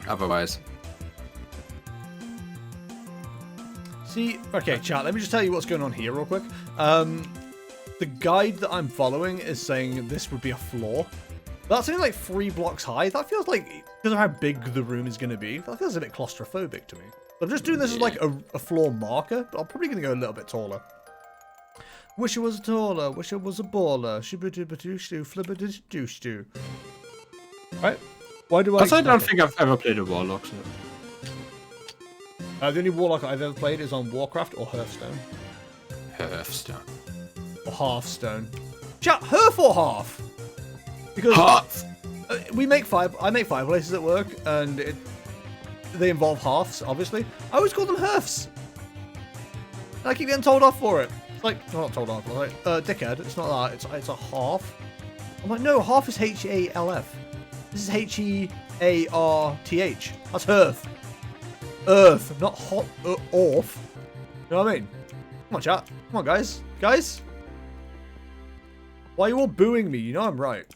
otherwise. See, okay, chat, let me just tell you what's going on here real quick. The guide that I'm following is saying this would be a floor. That's only like 3 blocks high. That feels like, because of how big the room is going to be, that feels a bit claustrophobic to me. I'm just doing this as like a floor marker, but I'm probably going to go a little bit taller. Wish it was taller, wish it was a baller. Shibba-dibba-doo-shoo, flibba-doo-shoo. Right? Why do I... Also, I don't think I've ever played a Warlock. So. The only Warlock I've ever played is on Warcraft or Hearthstone. Hearthstone. Or Hearthstone. Chat, Hearth or Half? Because Hearth! I make fireplaces at work, and they involve hearths, obviously. I always call them hearths. And I keep getting told off for it. It's like, well, not told off, like, dickhead, it's not that, it's a hearth. I'm like, no, half is H-A-L-F. This is H-E-A-R-T-H. That's hearth. Earth, not hot, orf. You know what I mean? Come on, chat. Come on, guys. Guys? Why are you all booing me? You know I'm right.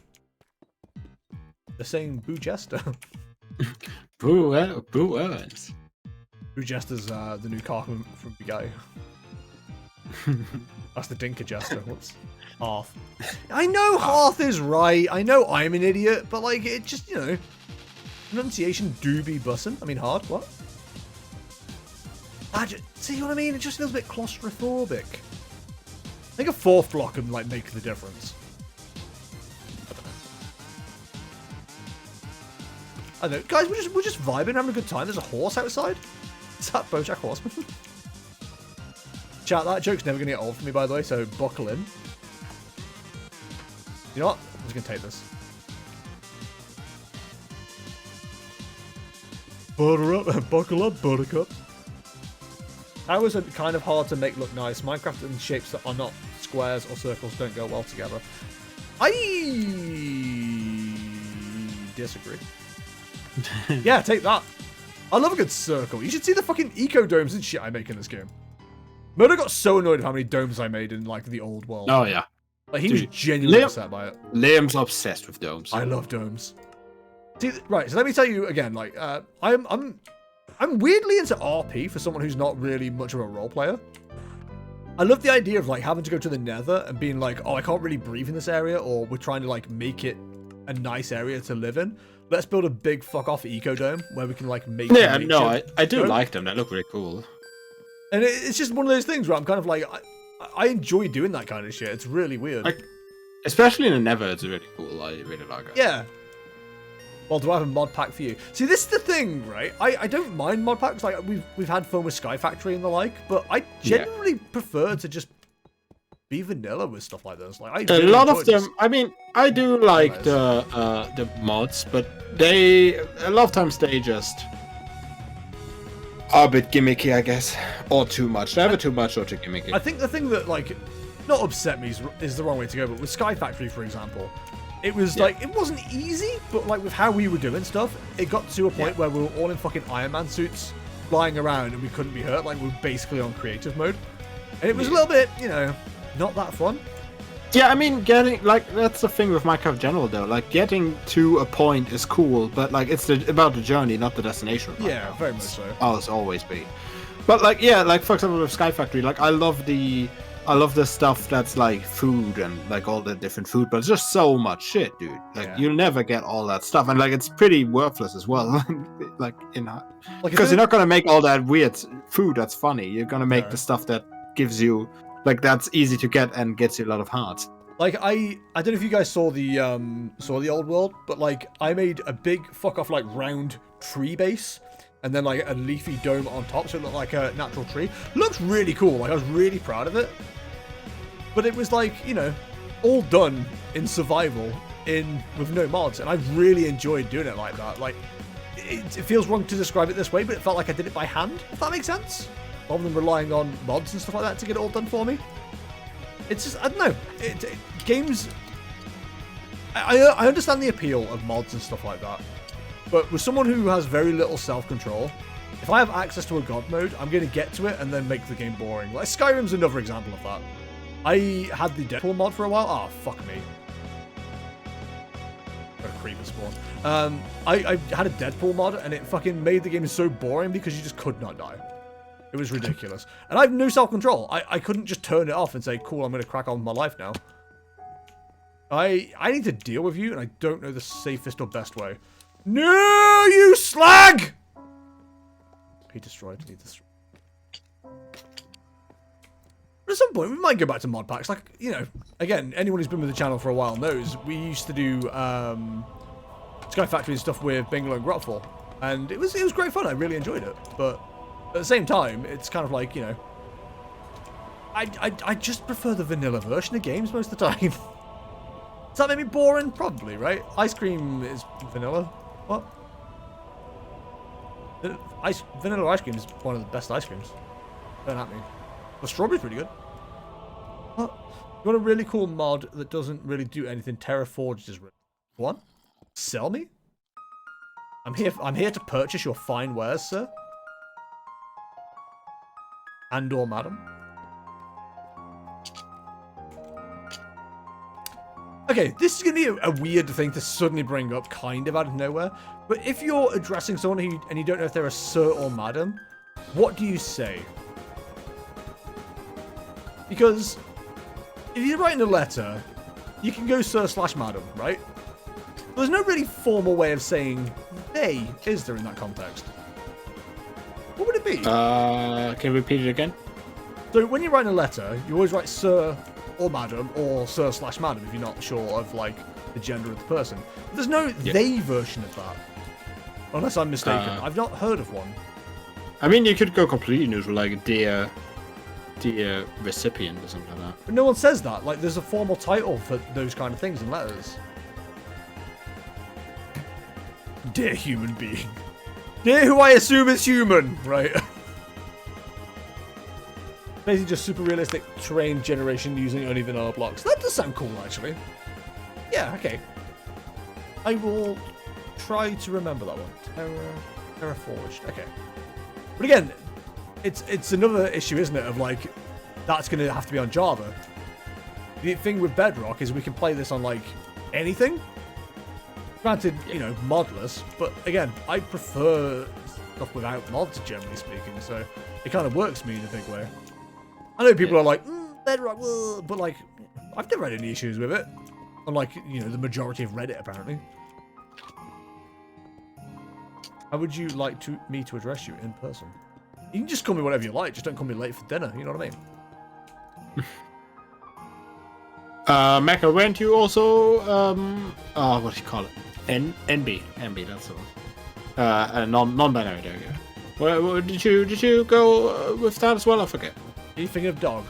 They're saying boo Jester. Boo Owens. Boo Jester's the new car from the guy. That's the Dinker Jester. Whoops. Hearth. I know Hearth is right. I know I'm an idiot, but like it just, you know, pronunciation do be bussin'. I mean hard. What? See what I mean? It just feels a bit claustrophobic. I think a 4th block can like make the difference. I don't know. Guys, we're just vibing, having a good time. There's a horse outside. Is that BoJack Horseman? Chat, that joke's never gonna get old for me, by the way, so buckle in. You know what? I'm just gonna take this. Butter up, buckle up, buttercup. Towers are kind of hard to make look nice. Minecraft and shapes that are not squares or circles don't go well together. I disagree. Yeah, take that. I love a good circle. You should see the fucking eco domes and shit I make in this game. Murder got so annoyed with how many domes I made in like the old world. Oh yeah. Like he was genuinely upset by it. Liam's obsessed with domes. I love domes. See, right, so let me tell you again, like, I'm weirdly into RP for someone who's not really much of a role player. I love the idea of like having to go to the Nether and being like, oh, I can't really breathe in this area, or we're trying to like make it a nice area to live in. Let's build a big fuck off eco dome where we can like make. Yeah, no, I do like them. They look really cool. And it's just one of those things where I'm kind of like, I enjoy doing that kind of shit. It's really weird. Like, especially in the Nether, it's really cool. I really like it. Yeah. Well, do I have a mod pack for you? See, this is the thing, right? I don't mind mod packs. Like we've had fun with Sky Factory and the like, but I generally prefer to just be vanilla with stuff like this. Like a lot of them. I mean, I do like the mods, but a lot of times they just are a bit gimmicky, I guess, or too much. Never too much or too gimmicky. I think the thing that like not upset me is the wrong way to go, but with Sky Factory, for example. It was like, it wasn't easy, but like with how we were doing stuff, it got to a point where we were all in fucking Iron Man suits flying around and we couldn't be hurt. Like we were basically on creative mode. And it was a little bit, you know, not that fun. Yeah, I mean, that's the thing with Minecraft in general though. Like getting to a point is cool, but like it's about the journey, not the destination. Yeah, very much so. Oh, it's always be. But like, yeah, like for example with Sky Factory, like I love the stuff that's like food and like all the different food, but it's just so much shit, dude. Like you'll never get all that stuff, and like it's pretty worthless as well. Like because you're not gonna make all that weird food that's funny. You're gonna make the stuff that gives you like that's easy to get and gets you a lot of hearts. Like I don't know if you guys saw the old world, but like I made a big fuck off like round tree base. And then like a leafy dome on top, so it looked like a natural tree. Looks really cool. Like I was really proud of it. But it was like, you know, all done in survival with no mods, and I really enjoyed doing it like that. Like it feels wrong to describe it this way, but it felt like I did it by hand, if that makes sense, rather than relying on mods and stuff like that to get it all done for me. It's just, I don't know. Games. I understand the appeal of mods and stuff like that. But with someone who has very little self-control, if I have access to a god mode, I'm going to get to it and then make the game boring. Like Skyrim's another example of that. I had the Deadpool mod for a while. Oh, fuck me. Gotta creeper spawn. I had a Deadpool mod, and it fucking made the game so boring because you just could not die. It was ridiculous. And I have no self-control. I couldn't just turn it off and say, cool, I'm going to crack on with my life now. I need to deal with you, and I don't know the safest or best way. No, you slag! He destroyed. But at some point, we might go back to mod packs. Like, you know, again, anyone who's been with the channel for a while knows we used to do Sky Factory and stuff with Bingalow and Grotfall. And it was great fun. I really enjoyed it. But at the same time, it's kind of like, you know, I just prefer the vanilla version of games most of the time. Does that make me boring? Probably, right? Ice cream is vanilla. What? Vanilla ice cream is one of the best ice creams. Don't at me. The strawberry's pretty good. What? You want a really cool mod that doesn't really do anything? Terraforged is really... What? Sell me? I'm here to purchase your fine wares, sir. And or madam. Okay, this is going to be a weird thing to suddenly bring up kind of out of nowhere. But if you're addressing someone and you don't know if they're a sir or madam, what do you say? Because if you're writing a letter, you can go sir/madam, right? There's no really formal way of saying they, is there, in that context? What would it be? Can you repeat it again? So when you're writing a letter, you always write sir or madam or sir/madam if you're not sure of like the gender of the person. But there's no they version of that. Unless I'm mistaken. I've not heard of one. I mean, you could go completely neutral, like dear recipient or something like that. But no one says that. Like, there's a formal title for those kind of things in letters. Dear human being. Dear who I assume is human, right? Basically just super realistic terrain generation using only vanilla blocks. That does sound cool, actually. Yeah, okay. I will try to remember that one. Terraforged. Okay. But again, it's another issue, isn't it? Of like, that's going to have to be on Java. The thing with Bedrock is we can play this on like anything. Granted, you know, modless. But again, I prefer stuff without mods, generally speaking. So it kind of works me in a big way. I know people are like, Bedrock, but like, I've never had any issues with it. Unlike, you know, the majority of Reddit, apparently. How would you like me to address you in person? You can just call me whatever you like, just don't call me late for dinner, you know what I mean? Mecha, weren't you also, what do you call it? NB, that's the one. A non-binary, there you go. Well, did you go with that as well? I forget. Are you thinking of dog?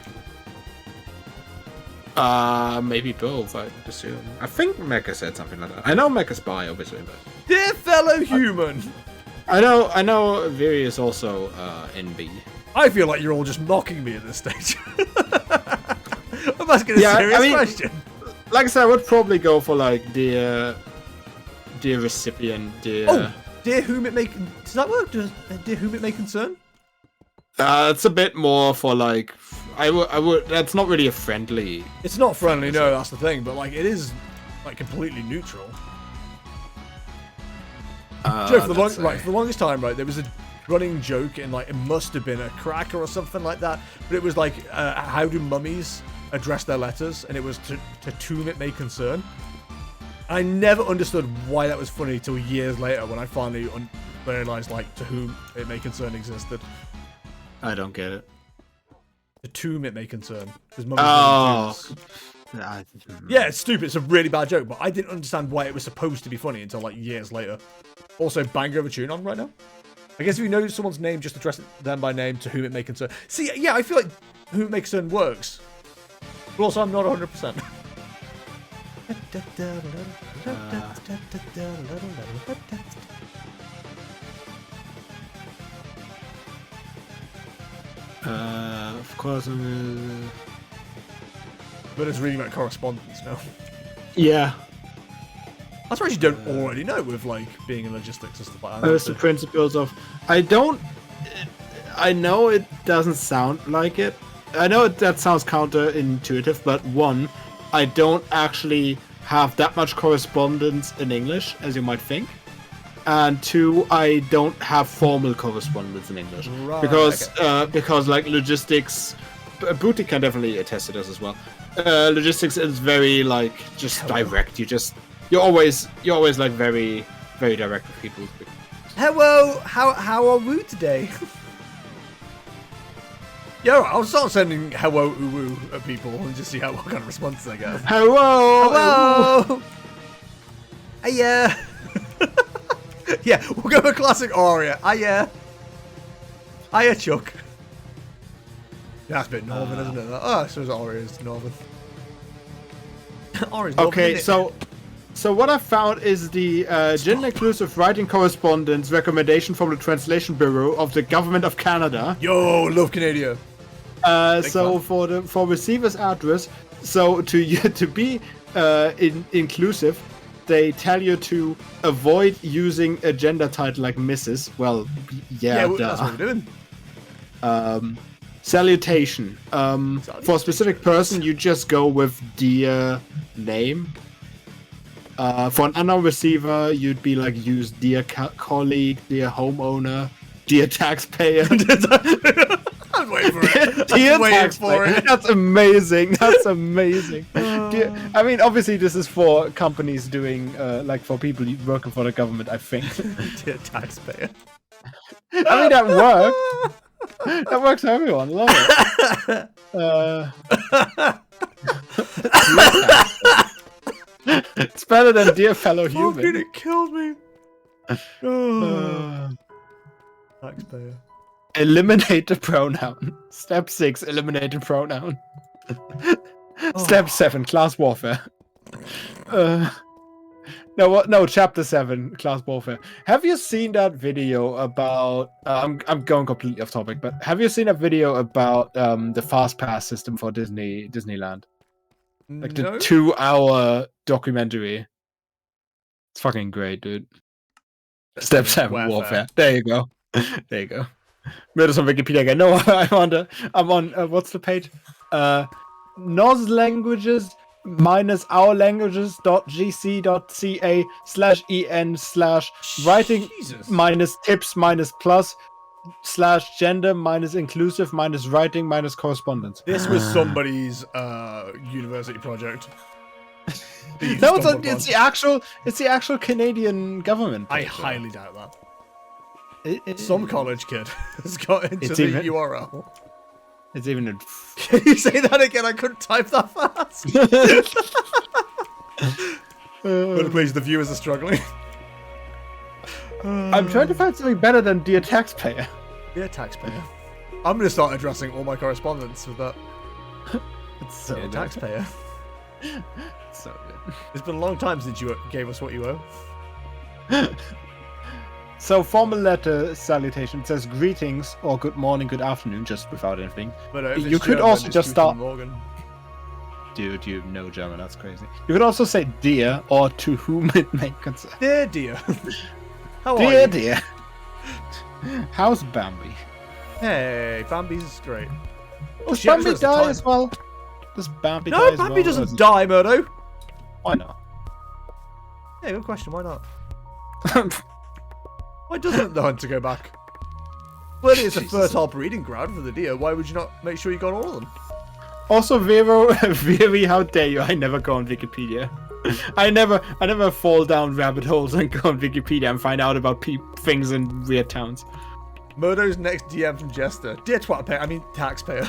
Maybe both, I assume. I think Mecha said something like that. I know Mecha's bi, obviously, but... Dear fellow human! I know Viri is also NB. I feel like you're all just mocking me at this stage. I'm asking a serious question. Like I said, I would probably go for like dear recipient, dear... Oh, dear whom it may... Does that work? Dear whom it may concern? It's a bit more for like... I would... That's not really a friendly... It's not friendly, no, that's the thing. But like, it is like completely neutral. Joe, for the longest time, right, there was a running joke in like, it must have been a cracker or something like that, but it was like, how do mummies address their letters? And it was to whom it may concern. I never understood why that was funny till years later when I finally realized like to whom it may concern existed. I don't get it. To whom it may concern. Oh. Yeah, it's stupid. It's a really bad joke, but I didn't understand why it was supposed to be funny until like years later. Also, banger of a tune on right now. I guess if you know someone's name, just address them by name to whom it may concern. See, yeah, I feel like whom it may concern works. But also, I'm not 100%. Of course, But it's reading about correspondence now. Yeah. That's what you don't already know with like being in logistics and stuff like that. There's the principles of... I know it doesn't sound like it. I know that sounds counterintuitive, but one, I don't actually have that much correspondence in English as you might think. And 2, I don't have formal correspondence in English. Right, Because like logistics, Booty can definitely attest to this as well. Logistics is very like just direct. You're always like very, very direct with people. Hello, how are we today? Yo, I'll start sending hello uwu at people and just see what kind of responses I get. Hello! Hiya! Yeah, we'll go with classic aria. Hiya! Hiya, Chuck. That's a bit northern, isn't it? Oh, I suppose aria is northern. Aria's northern, Okay, isn't it? so what I found is the gender-inclusive writing correspondence recommendation from the Translation Bureau of the Government of Canada. Yo, love Canada. So for receiver's address, so to be inclusive, they tell you to avoid using a gender title like Mrs. Well, yeah, that's what we're doing. Salutation. For a specific person, you just go with dear name. For an unknown receiver, you'd be like use dear colleague, dear homeowner, dear taxpayer. I'm waiting for it. Dear I'm waiting taxpayer. for it. That's amazing. That's amazing. I mean, obviously, this is for companies doing, like for people working for the government, I think. Dear taxpayer. I mean, that works. That works for everyone. Love it. It's better than dear fellow human. Fucking, it killed me. Taxpayer. Eliminate the pronoun. Step 6, eliminate the pronoun. Step 7, class warfare. No, chapter 7, class warfare. Have you seen that video about... I'm going completely off topic, but have you seen a video about the fast pass system for Disneyland? Like the 2-hour documentary. It's fucking great, dude. Step 7, warfare. There you go. There you go. Murders on Wikipedia again. No, I'm on what's the page? Nos languages minus our languages.gc.ca/en/writing minus tips minus plus /gender minus inclusive minus writing minus correspondence. This was somebody's university project. No, it's the actual Canadian government. I highly doubt that. Some college kid has got into the URL. It's even a... Can you say that again? I couldn't type that fast. But please, the viewers are struggling. I'm trying to find something better than dear taxpayer. Dear taxpayer. I'm going to start addressing all my correspondence with that. It's so dear good. Taxpayer. So good. It's been a long time since you gave us what you owe. So formal letter salutation says greetings or good morning, good afternoon, just without anything. But you could also just start. Morgan. Dude, you know German. That's crazy. You could also say dear or to whom it may concern. Dear, dear. How are you? Dear. How's Bambi? Hey, Bambi's great. Does Bambi die as well? Does Bambi die as well? No, Bambi doesn't die, Murdo. Why not? Yeah, good question. Why not? Why doesn't the hunter go back? Well, it's a fertile breeding ground for the deer. Why would you not make sure you got all of them? Also, Vero, how dare you? I never go on Wikipedia. I never fall down rabbit holes and go on Wikipedia and find out about things in weird towns. Murdo's next DM from Jester. Dear Twatpayer, I mean taxpayer.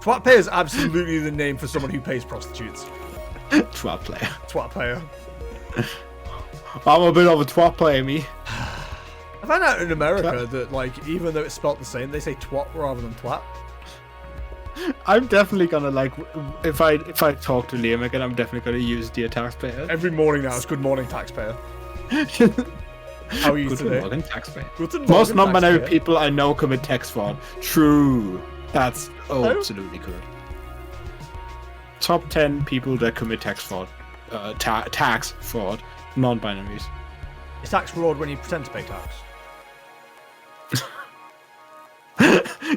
Twatpayer is absolutely the name for someone who pays prostitutes. Twatpayer. Twatpayer. I'm a bit of a twatpayer, me. I found out in America that, like, even though it's spelt the same, they say twat rather than twat. I'm definitely gonna, like, if I talk to Liam again, I'm definitely gonna use dear taxpayer. Every morning now, it's good morning taxpayer. How are you today? Good morning taxpayer. Most non-binary people I know commit tax fraud. True. That's absolutely correct. Top 10 people that commit tax fraud. Tax fraud. Non-binaries. Is tax fraud when you pretend to pay tax?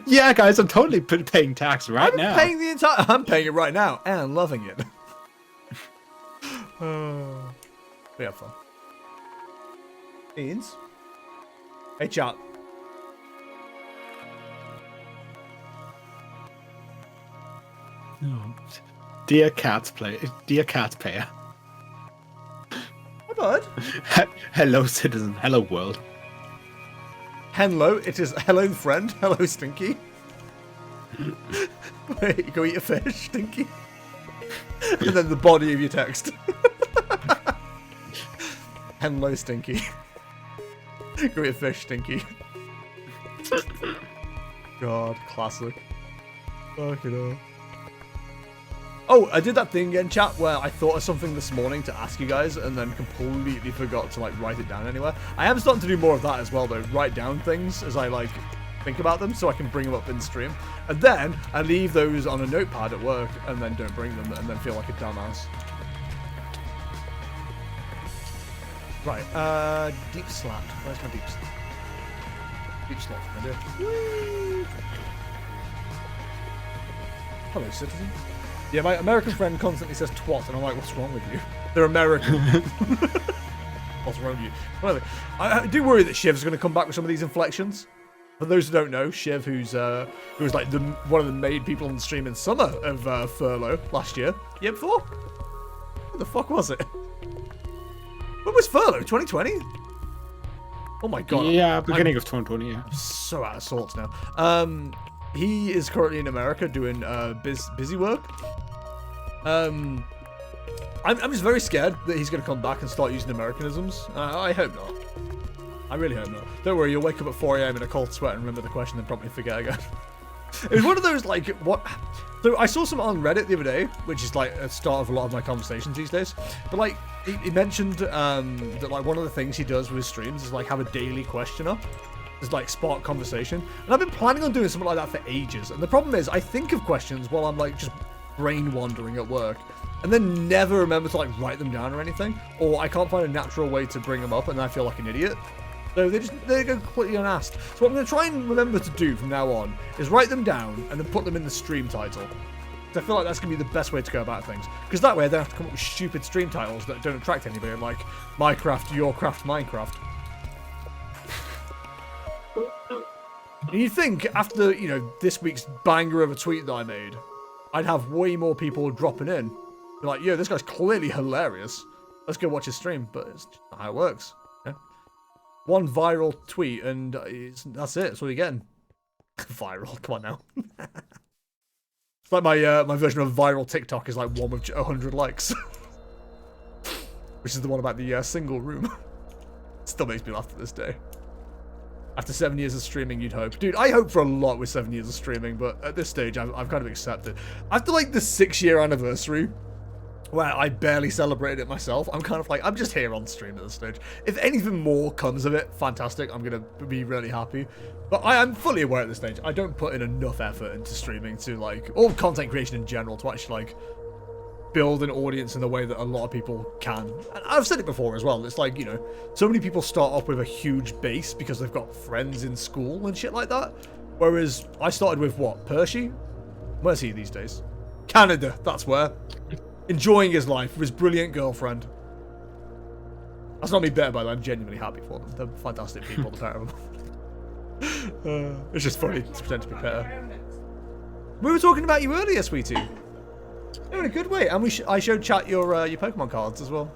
Yeah, guys, I'm totally paying tax right now. I'm paying it right now and loving it. We have fun. Beans? Hey, chat. No. Dear cat payer. Hi, bud. Hello, citizen. Hello, world. Hello, it is hello, friend. Hello, Stinky. Wait, go eat a fish, Stinky. And then the body of your text. Hello, Stinky. Go eat a fish, Stinky. God, classic. Fucking hell. Oh, I did that thing again, chat, where I thought of something this morning to ask you guys and then completely forgot to, like, write it down anywhere. I am starting to do more of that as well, though. Write down things as I, like, think about them so I can bring them up in stream. And then I leave those on a notepad at work and then don't bring them and then feel like a dumbass. Right, deep slat. Where's my deep slat? Deep slot, my dear. Whee! Hello, citizen. Yeah, my American friend constantly says twat, and I'm like, what's wrong with you? They're American. What's wrong with you? Whatever. I do worry that Shiv's going to come back with some of these inflections. For those who don't know, Shiv, who was like one of the main people on the stream in summer of Furlough last year. Year before? What the fuck was it? When was Furlough? 2020? Oh my god. Yeah, beginning of 2020, yeah. I'm so out of sorts now. He is currently in America doing busy work. I'm just very scared that he's going to come back and start using Americanisms. I hope not. I really hope not. Don't worry, you'll wake up at 4 a.m. in a cold sweat and remember the question and probably forget again. It was one of those, like, what... So I saw some on Reddit the other day, which is, like, a start of a lot of my conversations these days. But, like, he mentioned that, like, one of the things he does with his streams is, like, have a daily question up. Is like spark conversation, and I've been planning on doing something like that for ages. And the problem is, I think of questions while I'm like just brain wandering at work, and then never remember to like write them down or anything, or I can't find a natural way to bring them up, and I feel like an idiot. So they go completely unasked. So what I'm going to try and remember to do from now on is write them down and then put them in the stream title. I feel like that's going to be the best way to go about things, because that way I don't have to come up with stupid stream titles that don't attract anybody, like Minecraft, Your Craft, Minecraft. And you'd think after, you know, this week's banger of a tweet that I made, I'd have way more people dropping in. Be like, yo, this guy's clearly hilarious. Let's go watch his stream. But it's just not how it works. Yeah? One viral tweet and that's it. That's what you're getting. Viral. Come on now. It's like my version of viral TikTok is like one with 100 likes. Which is the one about the single room. Still makes me laugh to this day. After 7 years of streaming, you'd hope. Dude, I hope for a lot with 7 years of streaming, but at this stage, I've kind of accepted. After, like, the 6-year anniversary, where I barely celebrated it myself, I'm kind of like, I'm just here on stream at this stage. If anything more comes of it, fantastic. I'm going to be really happy. But I am fully aware at this stage, I don't put in enough effort into streaming to, like, or content creation in general to actually, like, build an audience in the way that a lot of people can. And I've said it before as well. It's like, you know, so many people start off with a huge base because they've got friends in school and shit like that. Whereas I started with what? Percy? Where's he these days? Canada, that's where. Enjoying his life with his brilliant girlfriend. That's not me better, by the way. I'm genuinely happy for them. They're fantastic people, the pair of them. It's just funny to pretend to be better. We were talking about you earlier, sweetie. In a good way, and I showed chat your Pokemon cards as well.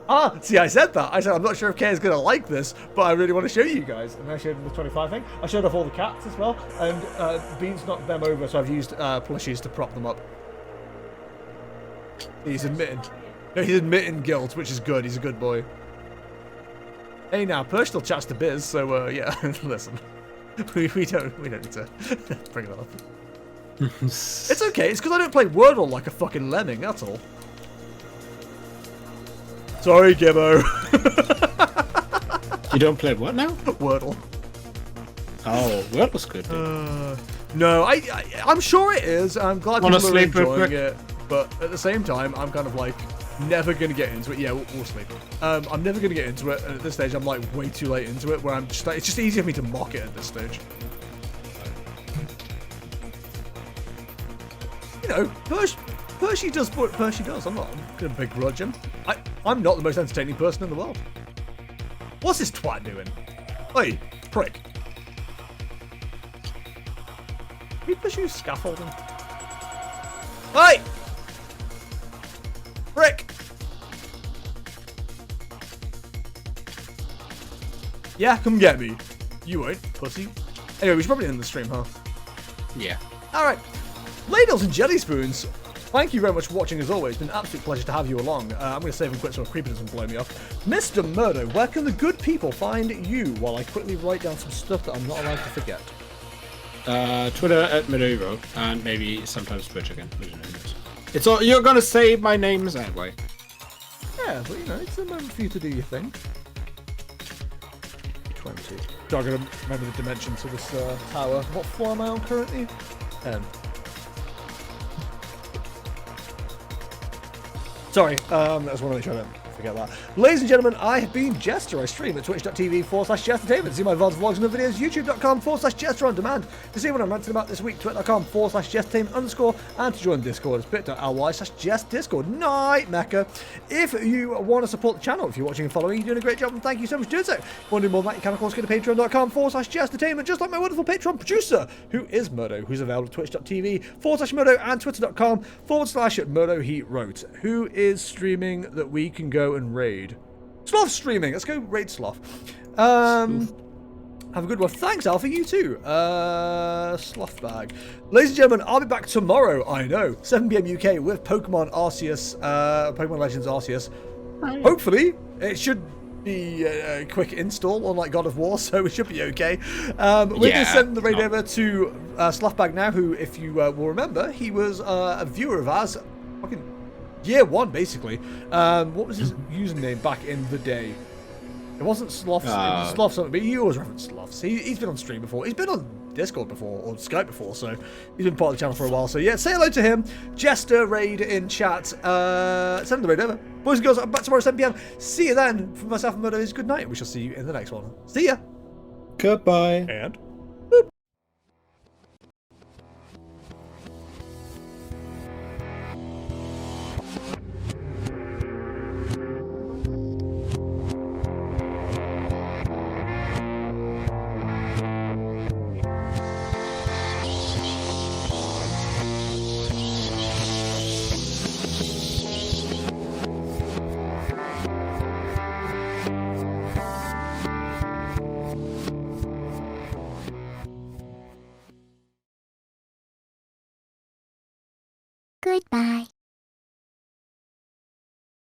Ah, see, I said that. I said I'm not sure if Kay is gonna like this, but I really want to show you guys. And I showed him the 25 thing. I showed off all the cats as well, and Beans knocked them over, so I've used plushies to prop them up. He's admitting. No, he's admitting guilt, which is good. He's a good boy. Hey, now Persh still chats to Biz, so yeah, listen. We don't need to bring that up. It's okay, it's because I don't play Wordle like a fucking lemming, that's all. Sorry, Gibbo. You don't play what now? Wordle. Oh, Wordle's good, dude. No, I'm sure it is. I'm glad people are enjoying quick? it. But at the same time, I'm kind of like, never going to get into it. Yeah, we'll sleep. I'm never going to get into it. And at this stage, I'm like way too late into it, where I'm just like, it's just easier for me to mock it at this stage. You know, Percy does what Percy does. I'm not going to begrudge him. I'm not the most entertaining person in the world. What's this twat doing? Oi, prick. Can we push you scaffolding? Oi! Prick! Yeah, come get me. You won't, pussy. Anyway, we should probably end the stream, huh? Yeah. Alright. Ladles and jelly spoons. Thank you very much for watching as always. It's been an absolute pleasure to have you along. I'm going to save and quit so creepy doesn't blow me up. Mr. Murdo, where can the good people find you while I quickly write down some stuff that I'm not allowed to forget? Twitter at Medieval, and maybe sometimes Twitch again. It's all, you're going to say my names anyway. Yeah, but you know, it's a moment for you to do your thing. 20. So I'm going to remember the dimensions of this tower. What floor am I on currently? 10. Sorry, I just want to make sure I don't forget that. Ladies and gentlemen, I have been Jester. I stream at twitch.tv/Jestertainment. See my VODs, vlogs, and other videos, youtube.com/Jester on demand. To see what I'm ranting about this week, twitter.com/Jestertainment_, and to join Discord, it's bit.ly/JestDiscord. Night, Mecca. If you want to support the channel, if you're watching and following, you're doing a great job, and thank you so much for doing so. If you want to do more than that, you can of course go to patreon.com/Jestertainment, just like my wonderful Patreon producer, who is Murdo, who's available at twitch.tv/Murdo and twitter.com/Murdo he wrote, who is streaming that we can go and raid. Sloth streaming. Let's go raid Sloth. Have a good one. Thanks, Alpha. You too. Sloth bag. Ladies and gentlemen, I'll be back tomorrow. I know, 7 p.m. UK with Pokemon Arceus, Pokemon Legends Arceus. Hopefully, it should be a quick install, unlike God of War, so it should be okay. We're going to send the raid over to Slothbag now, who, if you will remember, he was a viewer of ours, fucking year one, basically. What was his username back in the day? It wasn't Sloths, it was Sloth something, but he always referenced Sloths. He's been on stream before. He's been on Discord before, or Skype before, so he's been part of the channel for a while. So yeah, say hello to him. Jester raid in chat. Send the raid over. Boys and girls, I'm back tomorrow at 7 p.m. See you then. For myself and Murdo, good night. We shall see you in the next one. See ya. Goodbye. And... Goodbye.